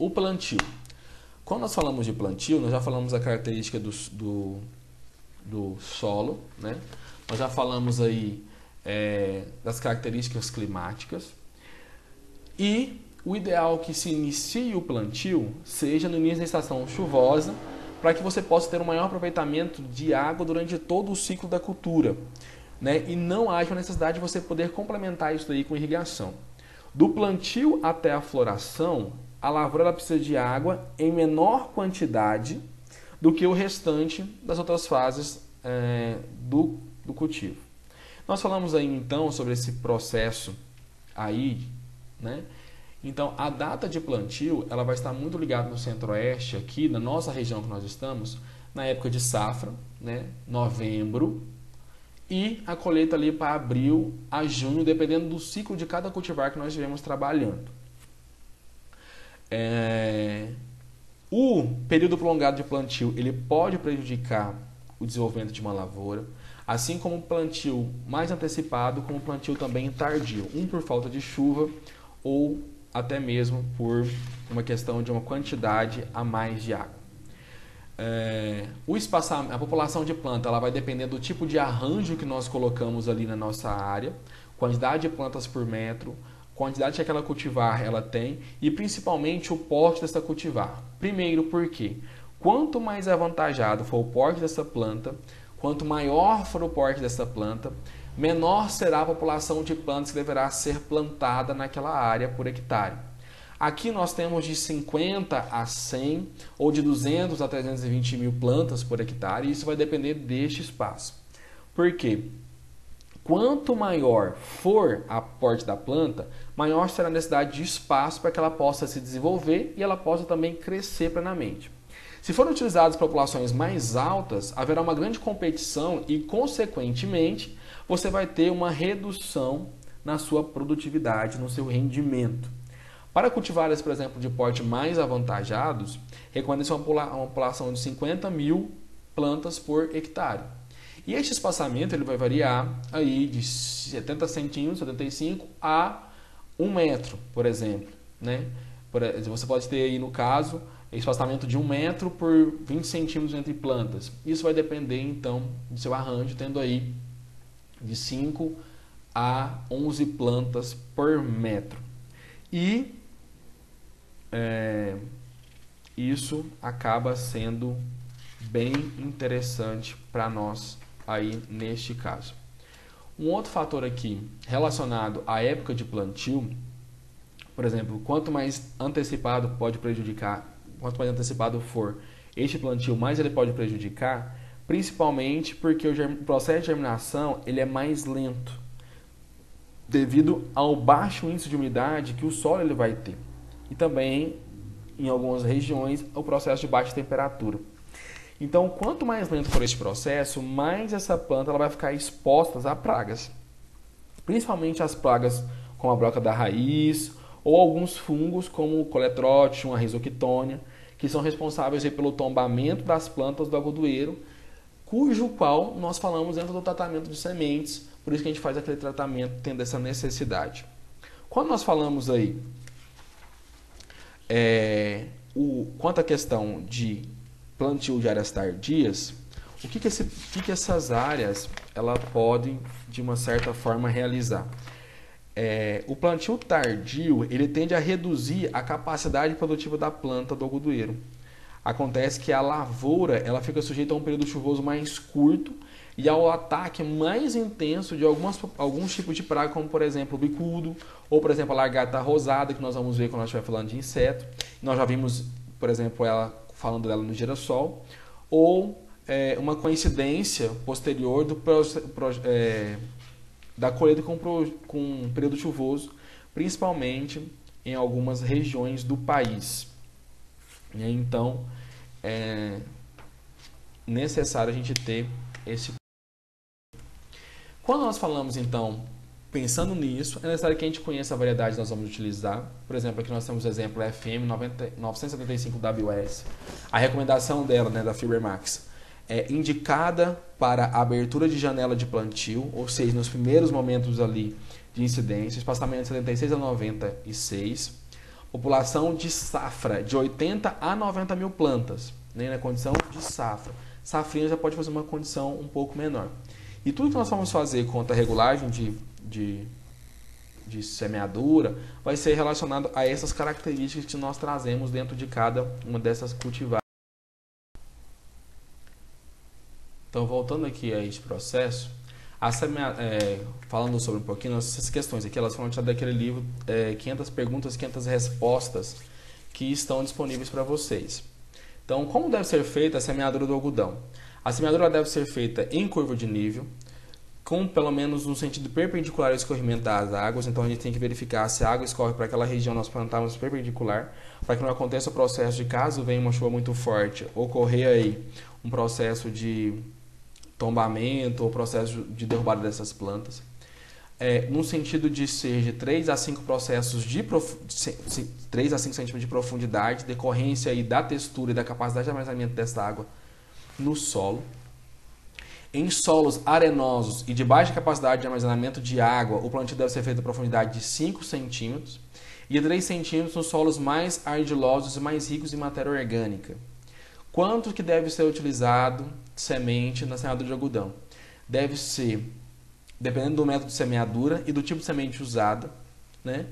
O plantio. Quando nós falamos de plantio, nós já falamos a característica do solo, né? Nós já falamos aí das características climáticas. E o ideal é que se inicie o plantio seja no início da estação chuvosa, para que você possa ter um maior aproveitamento de água durante todo o ciclo da cultura, né? E não haja necessidade de você poder complementar isso aí com irrigação. Do plantio até a floração, a lavoura ela precisa de água em menor quantidade do que o restante das outras fases do cultivo. Nós falamos aí então sobre esse processo aí, né? Então, a data de plantio ela vai estar muito ligada no centro-oeste, aqui na nossa região que nós estamos, na época de safra, né? Novembro, e a colheita ali para abril a junho, dependendo do ciclo de cada cultivar que nós estivermos trabalhando. O período prolongado de plantio ele pode prejudicar o desenvolvimento de uma lavoura, assim como o plantio mais antecipado, como o plantio também tardio, por falta de chuva ou até mesmo por uma questão de uma quantidade a mais de água. A população de planta ela vai depender do tipo de arranjo que nós colocamos ali na nossa área, quantidade de plantas por metro, quantidade que aquela cultivar ela tem e principalmente o porte dessa cultivar. Primeiro, porque quanto mais avantajado for o porte dessa planta, quanto maior for o porte dessa planta, menor será a população de plantas que deverá ser plantada naquela área por hectare. Aqui nós temos de 50 a 100 ou de 200 a 320 mil plantas por hectare, e isso vai depender deste espaço. Por quê? Quanto maior for a porte da planta, maior será a necessidade de espaço para que ela possa se desenvolver e ela possa também crescer plenamente. Se forem utilizadas populações mais altas, haverá uma grande competição e, consequentemente, você vai ter uma redução na sua produtividade, no seu rendimento. Para cultivares, por exemplo, de porte mais avantajados, recomenda-se uma população de 50 mil plantas por hectare. E este espaçamento ele vai variar aí de 70 centímetros, 75 a 1 metro, por exemplo, né? Você pode ter aí, no caso, espaçamento de 1 metro por 20 centímetros entre plantas. Isso vai depender, então, do seu arranjo, tendo aí de 5 a 11 plantas por metro. E isso acaba sendo bem interessante para nós aí neste caso. Um outro fator aqui relacionado à época de plantio, por exemplo, quanto mais antecipado for este plantio, mais ele pode prejudicar, principalmente porque o processo de germinação ele é mais lento, devido ao baixo índice de umidade que o solo ele vai ter. E também, em algumas regiões, o processo de baixa temperatura. Então, quanto mais lento for este processo, mais essa planta ela vai ficar exposta a pragas. Principalmente as pragas como a broca da raiz ou alguns fungos como o coletrotium, a rhizoctônia, que são responsáveis pelo tombamento das plantas do agudoeiro, cujo qual nós falamos dentro do tratamento de sementes, por isso que a gente faz aquele tratamento tendo essa necessidade. Quando nós falamos aí quanto à questão de plantio de áreas tardias, o que essas áreas ela podem, de uma certa forma, realizar? O plantio tardio ele tende a reduzir a capacidade produtiva da planta do agudoeiro. Acontece que a lavoura ela fica sujeita a um período chuvoso mais curto e ao ataque mais intenso de alguns tipos de praga, como por exemplo o bicudo, ou por exemplo a lagarta rosada, que nós vamos ver quando nós estiver falando de inseto. Nós já vimos, por exemplo, ela falando dela no girassol, ou uma coincidência posterior da colheita com um período chuvoso, principalmente em algumas regiões do país. Então, é necessário a gente ter esse. Quando nós falamos, então, pensando nisso, é necessário que a gente conheça a variedade que nós vamos utilizar. Por exemplo, aqui nós temos o exemplo FM 975WS. A recomendação dela, né, da Fibermax, é indicada para a abertura de janela de plantio, ou seja, nos primeiros momentos ali de incidência, espaçamento de 76 a 96. População de safra, de 80 a 90 mil plantas, né, na condição de safra. Safrinha já pode fazer uma condição um pouco menor. E tudo que nós vamos fazer quanto à regulagem de semeadura vai ser relacionado a essas características que nós trazemos dentro de cada uma dessas cultivares. Então, voltando aqui a este processo, falando sobre um pouquinho, essas questões aqui, elas foram tiradas daquele livro 500 perguntas, 500 respostas que estão disponíveis para vocês. Então, como deve ser feita a semeadura do algodão? A semeadura deve ser feita em curva de nível, com pelo menos um sentido perpendicular ao escorrimento das águas. Então, a gente tem que verificar se a água escorre para aquela região nós plantarmos perpendicular, para que não aconteça o processo de, caso venha uma chuva muito forte, ocorrer aí um processo de tombamento ou processo de derrubada dessas plantas. No sentido de ser de 3 a 5 processos 3 a 5 centímetros de profundidade, decorrência aí da textura e da capacidade de armazenamento dessa água no solo. Em solos arenosos e de baixa capacidade de armazenamento de água, o plantio deve ser feito a profundidade de 5 centímetros e 3 centímetros nos solos mais argilosos e mais ricos em matéria orgânica. Quanto que deve ser utilizado de semente na semeadura de algodão? Deve ser, dependendo do método de semeadura e do tipo de semente usada, né?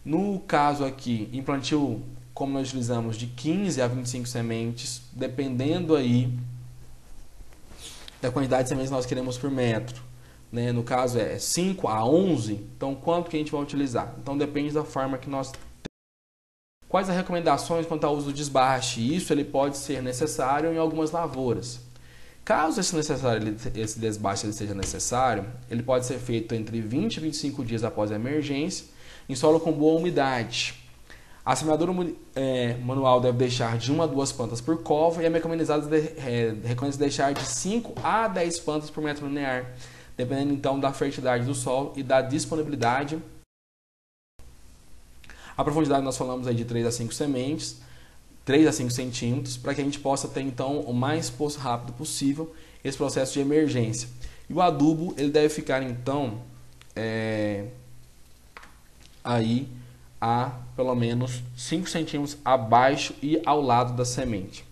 No caso aqui, em plantio, como nós utilizamos de 15 a 25 sementes, dependendo aí da quantidade de sementes que nós queremos por metro, né? No caso é 5 a 11, então quanto que a gente vai utilizar? Então depende da forma que nós temos. Quais as recomendações quanto ao uso do desbaste? Isso ele pode ser necessário em algumas lavouras. Caso esse desbaste seja necessário, ele pode ser feito entre 20 e 25 dias após a emergência, em solo com boa umidade. A semeadura manual deve deixar de 1 a 2 plantas por cova e a mecanizada recomenda deixar de 5 a 10 plantas por metro linear, dependendo então da fertilidade do solo e da disponibilidade. A profundidade nós falamos aí de 3 a 5 sementes, 3 a 5 centímetros, para que a gente possa ter então o mais rápido possível esse processo de emergência. E o adubo ele deve ficar então aí a pelo menos 5 centímetros abaixo e ao lado da semente.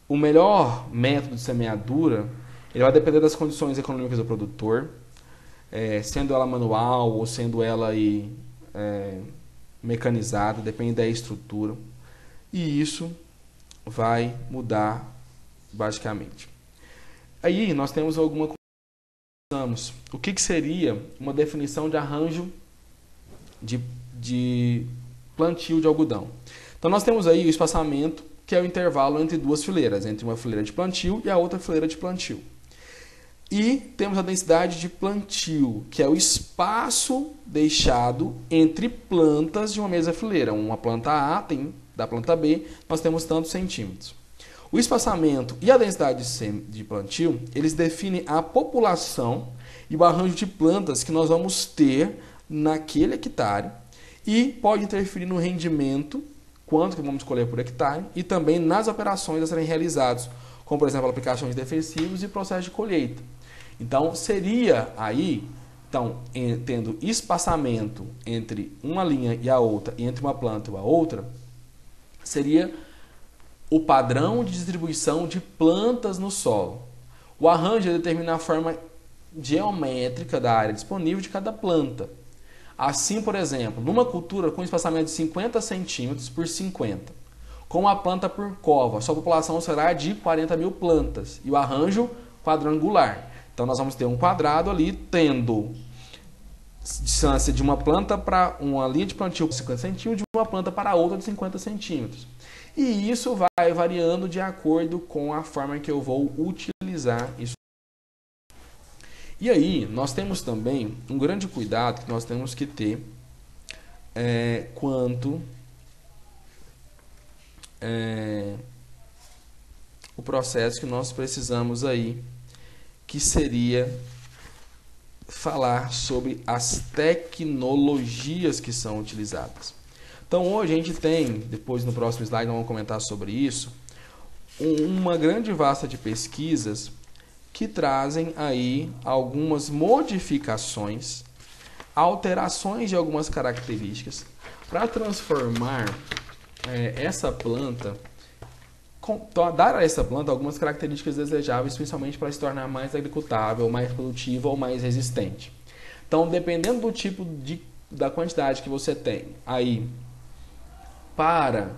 O melhor método de semeadura ele vai depender das condições econômicas do produtor, sendo ela manual ou sendo ela aí, mecanizada, depende da estrutura. E isso vai mudar basicamente. Aí nós temos alguma coisa. O que seria uma definição de arranjo de plantio de algodão? Então nós temos aí o espaçamento, que é o intervalo entre duas fileiras, entre uma fileira de plantio e a outra fileira de plantio. E temos a densidade de plantio, que é o espaço deixado entre plantas de uma mesma fileira. Uma planta A tem da planta B, nós temos tantos centímetros. O espaçamento e a densidade de plantio, eles definem a população e o arranjo de plantas que nós vamos ter naquele hectare e pode interferir no rendimento, quanto que vamos escolher por hectare, e também nas operações a serem realizadas, como por exemplo a aplicação de defensivos e processo de colheita. Então seria aí, tendo espaçamento entre uma linha e a outra, e entre uma planta e a outra, seria o padrão de distribuição de plantas no solo. O arranjo determina a forma geométrica da área disponível de cada planta. Assim, por exemplo, numa cultura com espaçamento de 50 centímetros por 50, com uma planta por cova, sua população será de 40 mil plantas e o arranjo quadrangular. Então nós vamos ter um quadrado ali tendo distância de uma planta para uma linha de plantio de 50 centímetros, de uma planta para outra de 50 centímetros. E isso vai variando de acordo com a forma que eu vou utilizar isso. E aí, nós temos também um grande cuidado que nós temos que ter quanto o processo que nós precisamos aí, que seria falar sobre as tecnologias que são utilizadas. Então hoje a gente tem, depois no próximo slide nós vamos comentar sobre isso, uma grande vasta de pesquisas que trazem aí algumas modificações alterações de algumas características para transformar essa planta, dar a essa planta algumas características desejáveis, principalmente para se tornar mais agricultável, mais produtiva ou mais resistente. Então, dependendo do tipo da quantidade que você tem aí para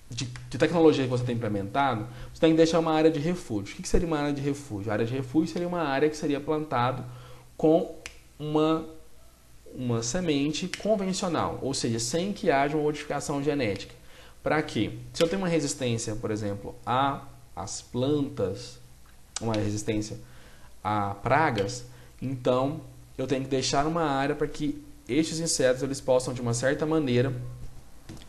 de tecnologia que você tem implementado, você tem que deixar uma área de refúgio. O que seria uma área de refúgio? A área de refúgio seria uma área que seria plantado com uma semente convencional, ou seja, sem que haja uma modificação genética. Para quê? Se eu tenho uma resistência, por exemplo, às plantas, uma resistência a pragas, então eu tenho que deixar uma área para que estes insetos eles possam, de uma certa maneira,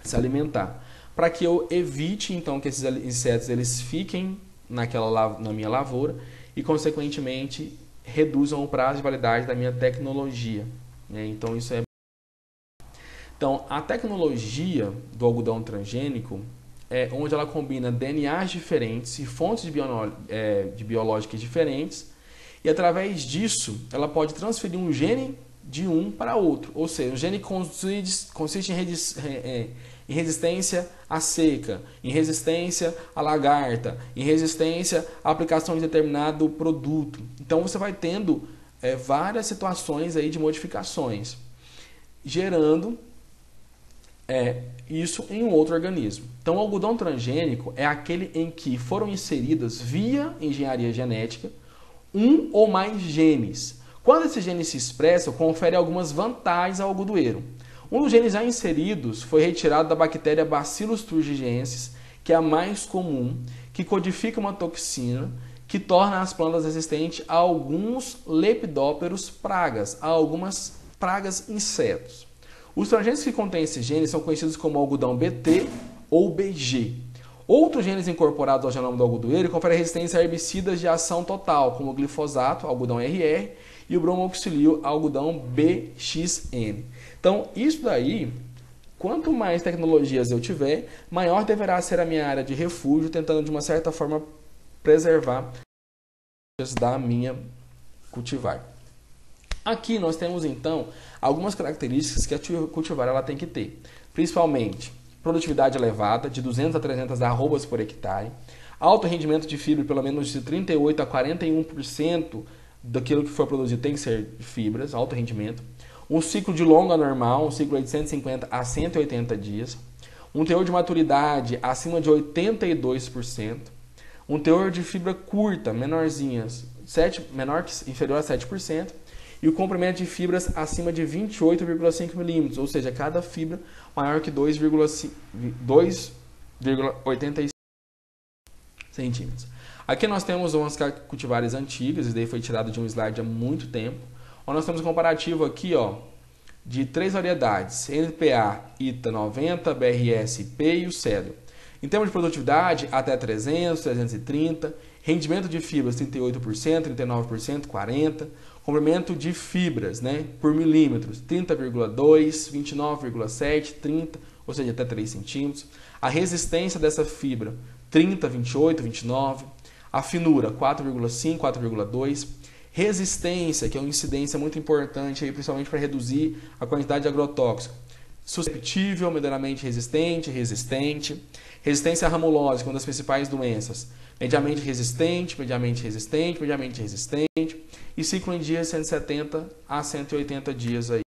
se alimentar. Para que eu evite, então, que esses insetos eles fiquem na minha lavoura e, consequentemente, reduzam o prazo de validade da minha tecnologia. Então, isso é... Então, a tecnologia do algodão transgênico é onde ela combina DNAs diferentes e fontes de biológicas diferentes, e através disso ela pode transferir um gene de um para outro. Ou seja, o gene consiste em resistência à seca, em resistência à lagarta, em resistência à aplicação de determinado produto. Então você vai tendo várias situações aí de modificações, gerando isso em um outro organismo. Então o algodão transgênico é aquele em que foram inseridas via engenharia genética um ou mais genes. Quando esses genes se expressam, confere algumas vantagens ao algodoeiro. Um dos genes já inseridos foi retirado da bactéria Bacillus thuringiensis, que é a mais comum, que codifica uma toxina que torna as plantas resistentes a alguns lepidópteros pragas, a algumas pragas insetos. Os transgênicos que contêm esses genes são conhecidos como algodão BT ou BG. Outros genes incorporados ao genoma do algodoeiro conferem resistência a herbicidas de ação total, como o glifosato, algodão RR, e o bromoxilil, algodão BXN. Então, isso daí, quanto mais tecnologias eu tiver, maior deverá ser a minha área de refúgio, tentando de uma certa forma preservar da minha cultivar. Aqui nós temos então algumas características que a cultivar ela tem que ter, principalmente produtividade elevada, de 200 a 300 arrobas por hectare, alto rendimento de fibra, pelo menos de 38 a 41% daquilo que for produzido tem que ser fibras, alto rendimento, um ciclo de longa normal, um ciclo de 150 a 180 dias, um teor de maturidade acima de 82%, um teor de fibra curta, menorzinhas, inferior a 7%, e o comprimento de fibras acima de 28,5 milímetros, ou seja, cada fibra maior que 2,85 centímetros. Aqui nós temos umas cultivares antigas, isso daí foi tirado de um slide há muito tempo, onde nós temos um comparativo aqui de 3 variedades, NPA, ITA 90, BRS, IP e o Cedro. Em termos de produtividade, até 300, 330, rendimento de fibras 38%, 39%, 40%, comprimento de fibras por milímetros 30,2, 29,7, 30, ou seja, até 3 centímetros. A resistência dessa fibra 30, 28, 29. A finura 4,5, 4,2. Resistência, que é uma incidência muito importante, aí, principalmente para reduzir a quantidade de agrotóxico. Susceptível, medianamente resistente. Resistência à ramulose, uma das principais doenças. Mediamente resistente. E ciclo em dias 170 a 180 dias aí.